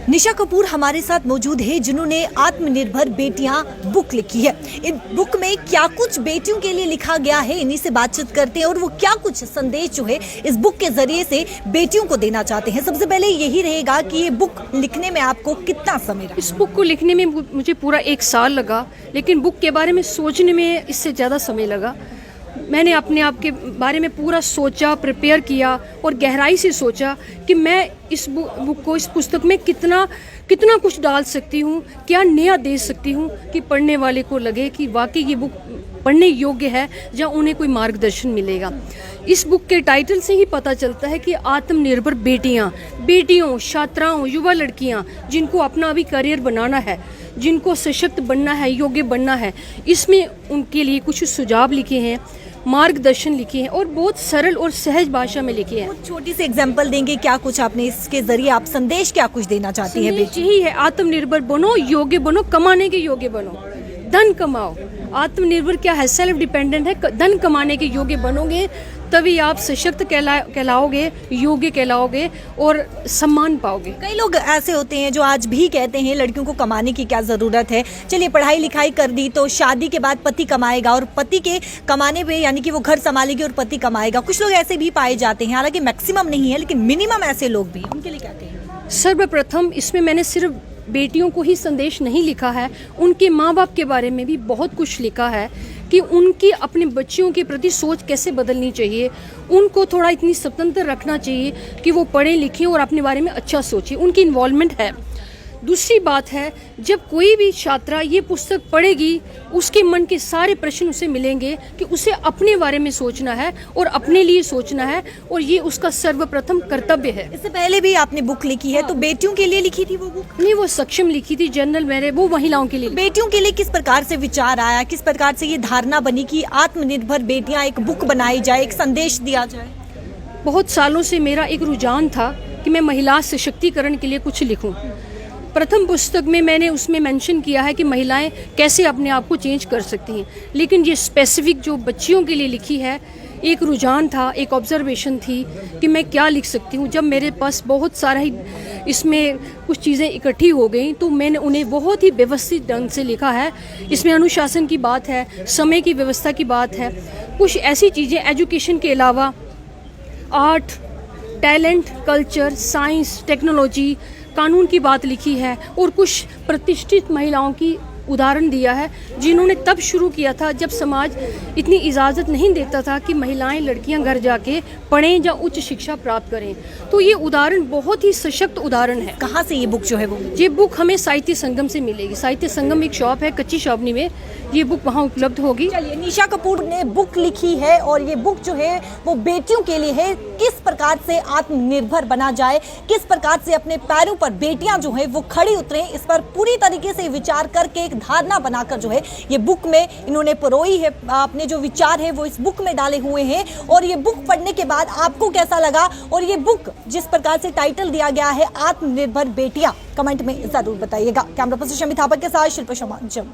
निशा कपूर हमारे साथ मौजूद है जिन्होंने आत्मनिर्भर बेटियां बुक लिखी है। इन बुक में क्या कुछ बेटियों के लिए लिखा गया है, इन्हीं से बातचीत करते हैं और वो क्या कुछ संदेश जो है इस बुक के जरिए से बेटियों को देना चाहते हैं। सबसे पहले यही रहेगा कि ये बुक लिखने में आपको कितना समय लगा? इस बुक को लिखने में मुझे पूरा 1 साल लगा, लेकिन बुक के बारे में सोचने में इससे ज़्यादा समय लगा। मैंने अपने आप के बारे में पूरा सोचा, प्रिपेयर किया और गहराई से सोचा कि मैं इस बुक को, इस पुस्तक में कितना कुछ डाल सकती हूँ, क्या नया दे सकती हूँ कि पढ़ने वाले को लगे कि वाकई ये बुक पढ़ने योग्य है, जहाँ उन्हें कोई मार्गदर्शन मिलेगा। इस बुक के टाइटल से ही पता चलता है कि आत्मनिर्भर बेटियों, छात्राओं, युवा लड़कियाँ जिनको अपना अभी करियर बनाना है, जिनको सशक्त बनना है, योग्य बनना है, इसमें उनके लिए कुछ सुझाव लिखे हैं, मार्गदर्शन लिखे हैं और बहुत सरल और सहज भाषा में लिखे हैं। छोटी सी एग्जांपल देंगे, क्या कुछ आपने इसके जरिए आप संदेश क्या कुछ देना चाहती है? बेटी यही है, आत्मनिर्भर बनो, योग्य बनो, कमाने के योग्य बनो, धन कमाओ। आत्मनिर्भर क्या है? सेल्फ डिपेंडेंट है। धन कमाने के योग्य बनोगे तभी आप सशक्त कहलाओगे, योग्य कहलाओगे और सम्मान पाओगे। कई लोग ऐसे होते हैं जो आज भी कहते हैं लड़कियों को कमाने की क्या ज़रूरत है, चलिए पढ़ाई लिखाई कर दी तो शादी के बाद पति कमाएगा और पति के कमाने पे यानी कि वो घर संभालेगी और पति कमाएगा। कुछ लोग ऐसे भी पाए जाते हैं, हालांकि मैक्सिमम नहीं है लेकिन मिनिमम ऐसे लोग भी, उनके लिए क्या कहेंगे? सर्वप्रथम इसमें मैंने सिर्फ बेटियों को ही संदेश नहीं लिखा है, उनके माँ बाप के बारे में भी बहुत कुछ लिखा है कि उनकी अपने बच्चियों के प्रति सोच कैसे बदलनी चाहिए, उनको थोड़ा इतनी स्वतंत्र रखना चाहिए कि वो पढ़ें लिखें और अपने बारे में अच्छा सोचें। उनकी इन्वॉल्वमेंट है। दूसरी बात है, जब कोई भी छात्रा ये पुस्तक पढ़ेगी उसके मन के सारे प्रश्न उसे मिलेंगे कि उसे अपने बारे में सोचना है और अपने लिए सोचना है और ये उसका सर्वप्रथम कर्तव्य है। इससे पहले भी आपने बुक लिखी है, तो बेटियों के लिए लिखी थी वो बुक? नहीं, वो सक्षम लिखी थी, जनरल मेरे वो महिलाओं के लिए। बेटियों के लिए किस प्रकार से विचार आया, किस प्रकार से ये धारणा बनी कि आत्मनिर्भर बेटियां एक बुक बनाई जाए, एक संदेश दिया जाए? बहुत सालों से मेरा एक रुझान था कि मैं महिला सशक्तिकरण के लिए कुछ लिखूं। प्रथम पुस्तक में मैंने उसमें मेंशन किया है कि महिलाएं कैसे अपने आप को चेंज कर सकती हैं, लेकिन ये स्पेसिफिक जो बच्चियों के लिए लिखी है, एक रुझान था, एक ऑब्जर्वेशन थी कि मैं क्या लिख सकती हूँ। जब मेरे पास बहुत सारा ही इसमें कुछ चीज़ें इकट्ठी हो गई तो मैंने उन्हें बहुत ही व्यवस्थित ढंग से लिखा है। इसमें अनुशासन की बात है, समय की व्यवस्था की बात है, कुछ ऐसी चीज़ें एजुकेशन के अलावा art, talent, culture, science, technology, कानून की बात लिखी है और कुछ प्रतिष्ठित महिलाओं की उदाहरण दिया है जिन्होंने तब शुरू किया था जब समाज इतनी इजाज़त नहीं देता था कि महिलाएं, लड़कियां घर जाके पढ़ें या उच्च शिक्षा प्राप्त करें। तो ये उदाहरण बहुत ही सशक्त उदाहरण है। कहाँ से ये बुक जो है वो? ये बुक हमें साहित्य संगम से मिलेगी। साहित्य संगम एक शॉप है कच्ची छावनी में, ये बुक वहाँ उपलब्ध होगी। चलिए, निशा कपूर ने बुक लिखी है और ये बुक जो है वो बेटियों के लिए है, किस प्रकार से आत्मनिर्भर बना जाए, किस प्रकार से अपने पैरों पर बेटियां जो है वो खड़ी उतरें, इस पर पूरी तरीके से विचार करके धारणा बनाकर जो है ये बुक में इन्होंने परोई है। अपने जो विचार है वो इस बुक में डाले हुए हैं और ये बुक पढ़ने के बाद आपको कैसा लगा, और ये बुक जिस प्रकार से टाइटल दिया गया है आत्मनिर्भर बेटियां, कमेंट में जरूर बताइएगा। कैमरा पर्सन शमी थापा के साथ शिल्पा शर्मा, जम्मू।